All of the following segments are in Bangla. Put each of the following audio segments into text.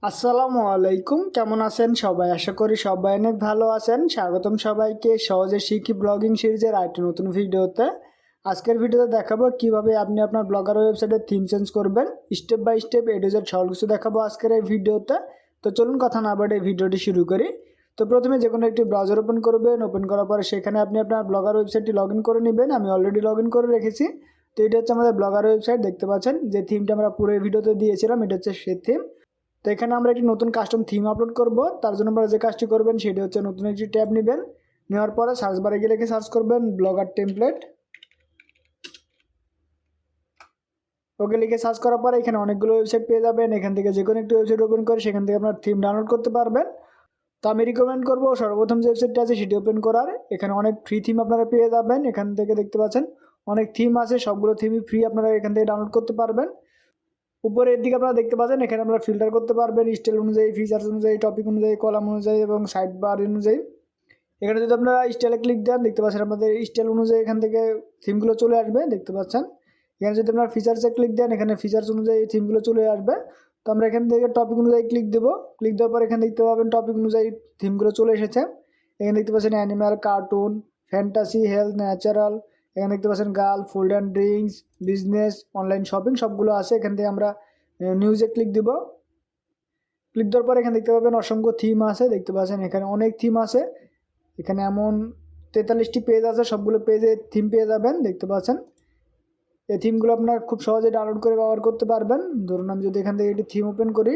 আসসালামু আলাইকুম, কেমন আছেন সবাই? আশা করি সবাই অনেক ভালো আছেন। স্বাগতম সবাইকে সহজে শিখি ব্লগিং সিরিজের আরেকটি নতুন ভিডিওতে। আজকের ভিডিওতে দেখাবো কিভাবে আপনি আপনার ব্লগার ওয়েবসাইটে থিম চেঞ্জ করবেন। Step by step A to Z সকল কিছু দেখাবো আজকের এই ভিডিওতে। তো চলুন কথা না বাড়িয়ে ভিডিওটি শুরু করি। তো প্রথমে যে কোনো একটি ব্রাউজার ওপেন করবেন। ওপেন করার পরে সেখানে আপনি আপনার ব্লগার ওয়েবসাইটটি লগ ইন করে নেবেন। আমি অলরেডি লগ ইন করে রেখেছি। তো এটা হচ্ছে আমাদের ব্লগার ওয়েবসাইট, দেখতে পাচ্ছেন যে থিমটা আমরা পুরো ভিডিওতে দিয়েছিলাম, এটা হচ্ছে সেই থিম। তো এখানে আমরা একটি নতুন কাস্টম থিম আপলোড করব। তার জন্য আপনারা যে কাজটি করবেন সেটি হচ্ছে নতুন একটি ট্যাব নেবেন। নেওয়ার পরে সার্চ বারে গিয়ে লিখে সার্চ করবেন ব্লগার টেমপ্লেট। ওকে লিখে সার্চ করার পরে এখানে অনেকগুলো ওয়েবসাইট পেয়ে যাবেন। এখান থেকে যে কোনো একটি ওয়েবসাইট ওপেন করে সেখান থেকে আপনার থিম ডাউনলোড করতে পারবেন। তো আমি রিকমেন্ড করবো সর্বপ্রথম যে ওয়েবসাইটটা আছে সেটি ওপেন করার। এখানে অনেক ফ্রি থিম আপনারা পেয়ে যাবেন। এখান থেকে দেখতে পাচ্ছেন অনেক থিম আছে, সবগুলো থিমই ফ্রি, আপনারা এখান থেকে ডাউনলোড করতে পারবেন। উপরের দিকে আপনারা দেখতে পাচ্ছেন এখানে আপনারা ফিল্টার করতে পারবেন স্টাইল অনুযায়ী, ফিচার্স অনুযায়ী, টপিক অনুযায়ী, কলাম অনুযায়ী এবং সাইড বার অনুযায়ী। এখানে যদি আপনারা স্টাইলে ক্লিক দেন দেখতে পাচ্ছেন আমাদের স্টাইল অনুযায়ী এখান থেকে থিমগুলো চলে আসবে, দেখতে পাচ্ছেন। এখানে যদি আপনারা ফিচার্সে ক্লিক দেন এখানে ফিচার্স অনুযায়ী থিমগুলো চলে আসবে। তো আমরা এখান থেকে টপিক অনুযায়ী ক্লিক দেবো। ক্লিক দেওয়ার পর এখানে দেখতে পাবেন টপিক অনুযায়ী থিমগুলো চলে এসেছে। এখানে দেখতে পাচ্ছেন animal, cartoon, fantasy, health, natural. এখানে দেখতে পাচ্ছেন girl, food and drinks, business, online shopping সবগুলো আছে। এখান থেকে আমরা নিউজে ক্লিক দিব। ক্লিক দেওয়ার পর এখানে দেখতে পাবেন অসংখ্য থিম আছে, দেখতে পাচ্ছেন এখানে অনেক থিম আছে। এখানে এমন 43টি পেজ আছে, সবগুলো পেজে থিম পেয়ে যাবেন, দেখতে পাচ্ছেন। এই থিমগুলো আপনার খুব সহজে ডাউনলোড করে ব্যবহার করতে পারবেন। ধরুন আমি যদি এখান থেকে একটি থিম ওপেন করি,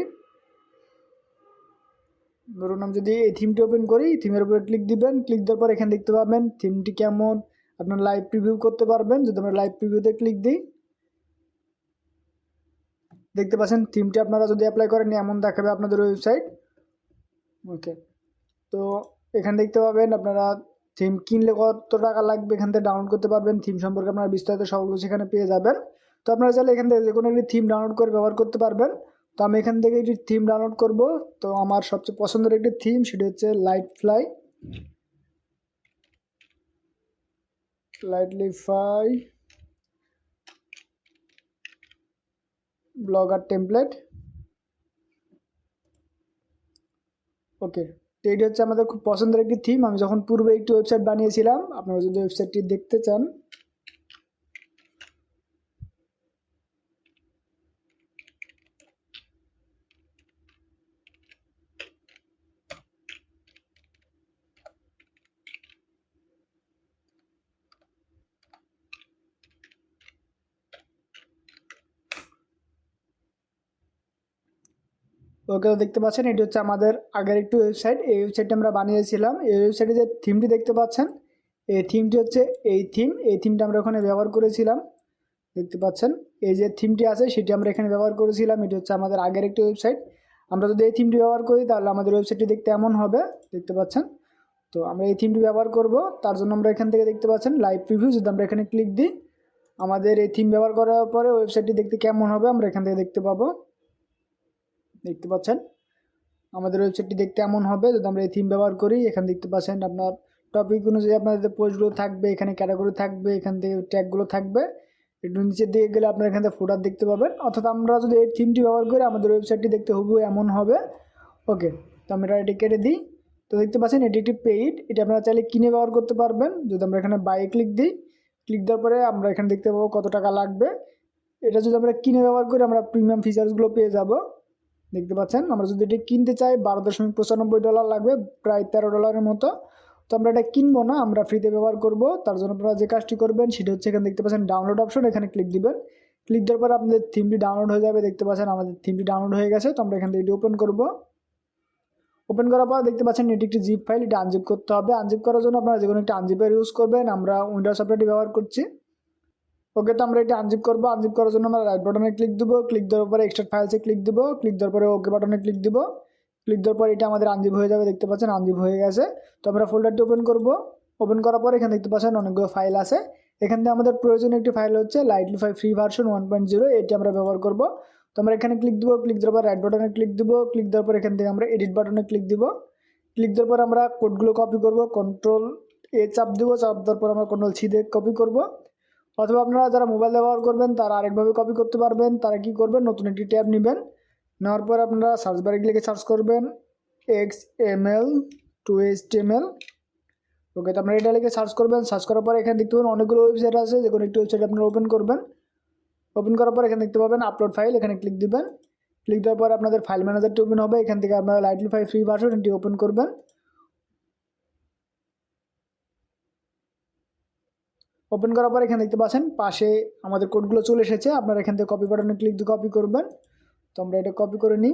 ধরুন আমি যদি এই থিমটি ওপেন করি, থিমের উপরে ক্লিক দিবেন। ক্লিক দেওয়ার পর এখানে দেখতে পাবেন থিমটি কেমন, আপনার লাইভ প্রিভিউ করতে পারবেন। যদি আমরা লাইভ প্রিভিউতে ক্লিক দিই, দেখতে পাচ্ছেন থিমটি আপনারা যদি অ্যাপ্লাই করেন এমন দেখাবে আপনাদের ওয়েবসাইট। ওকে, তো এখানে দেখতে পাবেন আপনারা থিম কিনলে কত টাকা লাগবে এখান থেকে ডাউনলোড করতে পারবেন। থিম সম্পর্কে আপনারা বিস্তারিত সকল কিছু এখানে পেয়ে যাবেন। তো আপনারা চাইলে এখান থেকে যে কোনো একটি থিম ডাউনলোড করে ব্যবহার করতে পারবেন। তো আমি এখান থেকে একটি থিম ডাউনলোড করব। তো আমার সবচেয়ে পছন্দের একটি থিম সেটি হচ্ছে লাইটলিফাই ব্লগার টেমপ্লেট। ওকে, তো এটি হচ্ছে আমাদের খুব পছন্দের একটি থিম। আমি যখন পূর্বে একটি ওয়েবসাইট বানিয়েছিলাম, আপনারা যদি ওয়েবসাইটটি দেখতে চান, ওকে, তো দেখতে পাচ্ছেন এটি হচ্ছে আমাদের আগের একটি ওয়েবসাইট। এই ওয়েবসাইটটি আমরা বানিয়েছিলাম। এই ওয়েবসাইটে যে থিমটি দেখতে পাচ্ছেন, এই থিমটি হচ্ছে এই থিমটা আমরা ওখানে ব্যবহার করেছিলাম, দেখতে পাচ্ছেন। এই যে থিমটি আছে সেটি আমরা এখানে ব্যবহার করেছিলাম। এটি হচ্ছে আমাদের আগের একটি ওয়েবসাইট। আমরা যদি এই থিমটি ব্যবহার করি তাহলে আমাদের ওয়েবসাইটটি দেখতে এমন হবে, দেখতে পাচ্ছেন। তো আমরা এই থিমটি ব্যবহার করব, তার জন্য আমরা এখান থেকে দেখতে পাচ্ছেন লাইভ প্রিভিউ। যদি আমরা এখানে ক্লিক দিই, আমাদের এই থিম ব্যবহার করার পরে ওয়েবসাইটটি দেখতে কেমন হবে আমরা এখান থেকে দেখতে পাবো, দেখতে পাচ্ছেন। আমাদের ওয়েবসাইটটি দেখতে এমন হবে যদি আমরা এই থিম ব্যবহার করি। এখানে দেখতে পাচ্ছেন আপনার টপিক অনুযায়ী আপনাদের পোস্টগুলো থাকবে, এখানে ক্যাটাগরি থাকবে, এখান থেকে ট্যাগগুলো থাকবে। একটু নিচের দিকে গেলে আপনারা এখান থেকে ফুটার দেখতে পাবেন। অর্থাৎ আমরা যদি এই থিমটি ব্যবহার করি আমাদের ওয়েবসাইটটি দেখতে হুবহু এমন হবে। ওকে, তো আমরা এটি কেটে দিই। তো দেখতে পাচ্ছেন এটি একটি পেইড, এটা আপনারা চাইলে কিনে ব্যবহার করতে পারবেন। যদি আমরা এখানে বাই ক্লিক দিই, ক্লিক দেওয়ার পরে আমরা এখানে দেখতে পাবো কত টাকা লাগবে। এটা যদি আমরা কিনে ব্যবহার করি আমরা প্রিমিয়াম ফিচার্সগুলো পেয়ে যাব, দেখতে পাচ্ছেন। আমরা যদি এটি কিনতে চাই $12.95 লাগবে, প্রায় $13 মতো। তো আমরা এটা কিনবো না, আমরা ফ্রিতে ব্যবহার করব। তার জন্য আপনারা যে কাজটি করবেন সেটা হচ্ছে এখানে দেখতে পাচ্ছেন ডাউনলোড অপশন, এখানে ক্লিক দিবেন। ক্লিক দেওয়ার পর আপনাদের থিমটি ডাউনলোড হয়ে যাবে, দেখতে পাচ্ছেন আমাদের থিমটি ডাউনলোড হয়ে গেছে। তো আমরা এখান থেকে এটি ওপেন করব। ওপেন করার পর দেখতে পাচ্ছেন এটি একটি জিপ ফাইল, এটা আনজিপ করতে হবে। আনজিপ করার জন্য আপনারা যে কোনো একটা আনজিপের ইউজ করবেন। আমরা উইন্ডোজ সফটওয়্যারটি ব্যবহার করছি। ওকে, তো আমরা এটা আনজিপ করবো। আনজিপ করার জন্য আমরা রাইট বাটনে ক্লিক দেবো। ক্লিক দেওয়ার পরে এক্সট্রাক্ট ফাইলসে ক্লিক দেবো। ক্লিক দেওয়ার পরে ওকে বাটনে ক্লিক দেবো। ক্লিক দেওয়ার পর এটা আমাদের আনজিপ হয়ে যাবে, দেখতে পাচ্ছেন আনজিপ হয়ে গেছে। তো আমরা ফোল্ডারটি ওপেন করব। ওপেন করার পর এখানে দেখতে পাচ্ছেন অনেকগুলো ফাইল আছে। এখান থেকে আমাদের প্রয়োজনীয় একটি ফাইল হচ্ছে লাইটলিফাই ফ্রি ভার্সন 1.0, এটি আমরা ব্যবহার করব। তো আমরা এখানে ক্লিক দেবো। ক্লিক দেওয়ার পর রাইট বাটনে ক্লিক দেবো। ক্লিক দেওয়ার পর এখান থেকে আমরা এডিট বাটনে ক্লিক দেবো। ক্লিক দেওয়ার পর আমরা কোডগুলো কপি করব, কন্ট্রোল-A চাপ দেবো। চাপ দেওয়ার পর আমরা কন্ট্রোল-C দিয়ে কপি করব। অথবা আপনারা যারা মোবাইল ব্যবহার করবেন তারা আরেকভাবে কপি করতে পারবেন। তারা কি করবেন, নতুন একটি ট্যাব নেবেন। নেওয়ার পর আপনারা সার্চ বারে লিখে সার্চ করবেন XML to HTML। ওকে, তো আপনারা এটা লিখে সার্চ করবেন। সার্চ করার পর এখানে দেখতে পাবেন অনেকগুলো ওয়েবসাইট আছে, যে কোনো একটি ওয়েবসাইট আপনারা ওপেন করবেন। ওপেন করার পর এখানে দেখতে পাবেন আপলোড ফাইল, এখানে ক্লিক দিবেন। ক্লিক দেওয়ার পর আপনাদের ফাইল ম্যানেজারটি ওপেন হবে। এখান থেকে আপনারা লাইটলি ফ্রি ভার্সন এটি ওপেন করবেন। ওপেন করার পর এখানে দেখতে পাচ্ছেন পাশে আমাদের কোডগুলো চলে এসেছে। আপনারা এখান থেকে কপি বাটনে ক্লিক দিয়ে কপি করবেন। তো আমরা এটা কপি করে নিই।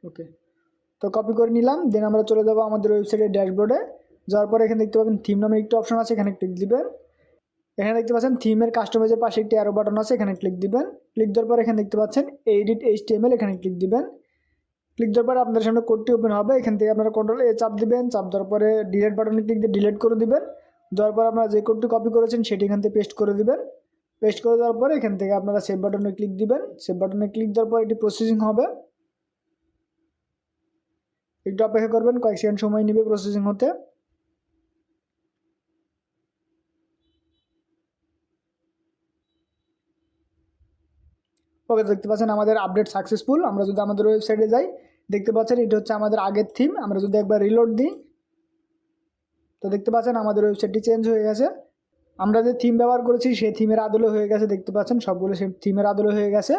ওকে, তো কপি করে নিলাম। দেন আমরা চলে যাবো আমাদের ওয়েবসাইটের ড্যাশবোর্ডে। যাওয়ার পরে এখানে দেখতে পাবেন থিম নামের একটি অপশন আছে, এখানে ক্লিক দিবেন। এখানে দেখতে পাচ্ছেন থিমের কাস্টমাইজের পাশে একটি অ্যারো বাটন আছে, এখানে ক্লিক দিবেন। ক্লিক দেওয়ার পর এখানে দেখতে পাচ্ছেন এডিট HTML, এখানে ক্লিক দিবেন। ক্লিক দেওয়ার পর আপনাদের সামনে কোডটি ওপেন হবে। এখান থেকে আপনারা Ctrl+A চাপ দিবেন। চাপ দেওয়ার পরে ডিলিট বাটনে ক্লিক দিয়ে ডিলিট করে দিবেন। দেওয়ার পর আপনারা যে কোডটি কপি করেছেন সেটি এখান থেকে পেস্ট করে দিবেন। পেস্ট করে দেওয়ার পরে এখান থেকে আপনারা সেভ বাটনে ক্লিক দিবেন। সেভ বাটনে ক্লিক দেওয়ার পর এটি প্রসেসিং হবে, একটু অপেক্ষা করবেন, কয়েক সেকেন্ড সময় নেবে প্রসেসিং হতে। ওকে, দেখতে পাচ্ছেন আমাদের আপডেট সাকসেসফুল। আমরা যদি আমাদের ওয়েবসাইটে যাই, দেখতে পাচ্ছেন এটা হচ্ছে আমাদের আগের থিম। আমরা যদি একবার রিলোড দিই, তো দেখতে পাচ্ছেন আমাদের ওয়েবসাইটটি চেঞ্জ হয়ে গেছে। আমরা যে থিম ব্যবহার করেছি সেই থিমের আদলে হয়ে গেছে। দেখতে পাচ্ছেন সবগুলো সেই থিমের আদলে হয়ে গেছে।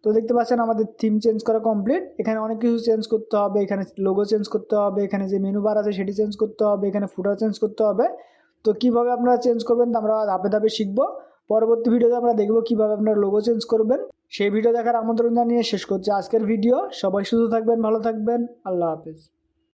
তো দেখতে পাচ্ছেন আমাদের থিম চেঞ্জ করা কমপ্লিট। এখানে অনেক কিছু চেঞ্জ করতে হবে, এখানে লোগো চেঞ্জ করতে হবে, এখানে যে মেনু বার আছে সেটি চেঞ্জ করতে হবে, এখানে ফুটার চেঞ্জ করতে হবে। তো কীভাবে আপনারা চেঞ্জ করবেন তা আমরা ধাপে ধাপে শিখবো। পরবর্তী ভিডিওতে আমরা দেখবো কীভাবে আপনারা লোগো চেঞ্জ করবেন। সেই ভিডিও দেখার আমন্ত্রণ জানিয়ে শেষ করছি আজকের ভিডিও। সবাই সুস্থ থাকবেন, ভালো থাকবেন, আল্লাহ হাফেজ।